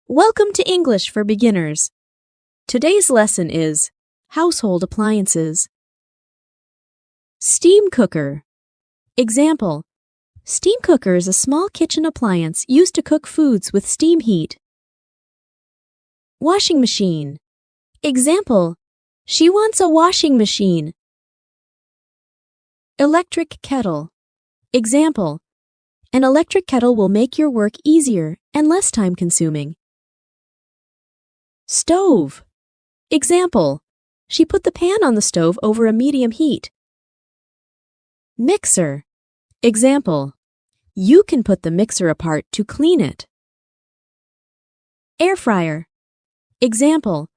Welcome to English for Beginners. Today's lesson is Household Appliances. Steam cooker. Example: steam cooker is a small kitchen appliance used to cook foods with steam heat. Washing machine. Example: she wants a washing machine. Electric kettle. Example: an electric kettle will make your work easier and less time-consuming. Stove. Example: she put the pan on the stove over a medium heat. Mixer. Example: you can put the mixer apart to clean it. Air fryer. Example: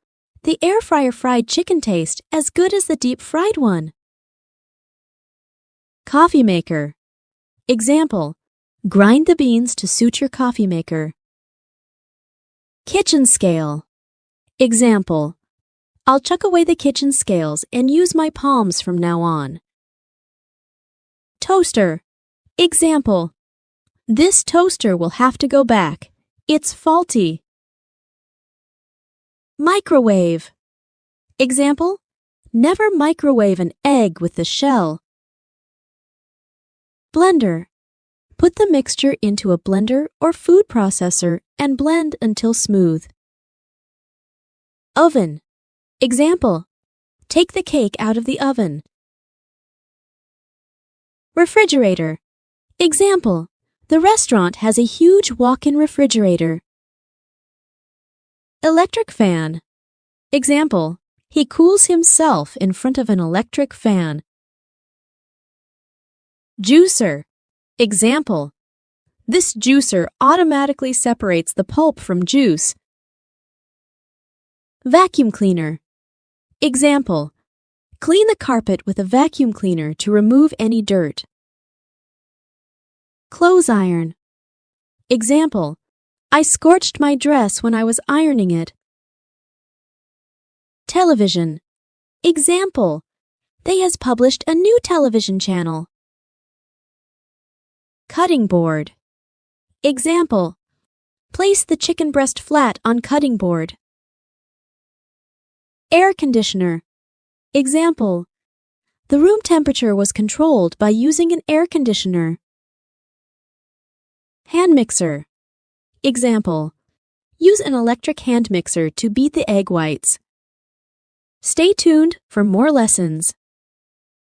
the air fryer fried chicken tastes as good as the deep-fried one. Coffee maker. Example: grind the beans to suit your coffee maker. Kitchen scale. Example: I'll chuck away the kitchen scales and use my palms from now on. Toaster. Example: this toaster will have to go back. It's faulty. Microwave. Example: never microwave an egg with the shell. Blender. Put the mixture into a blender or food processor and blend until smooth. Oven. Example: take the cake out of the oven. Refrigerator. Example: the restaurant has a huge walk-in refrigerator. Electric fan. Example: he cools himself in front of an electric fan. Juicer. Example: this juicer automatically separates the pulp from juice. Vacuum cleaner. Example: clean the carpet with a vacuum cleaner to remove any dirt. Clothes iron. Example: I scorched my dress when I was ironing it. Television. Example: they has published a new television channel. Cutting board. Example: place the chicken breast flat on cutting board. Air conditioner. Example: the room temperature was controlled by using an air conditioner. Hand mixer. Example: use an electric hand mixer to beat the egg whites. Stay tuned for more lessons.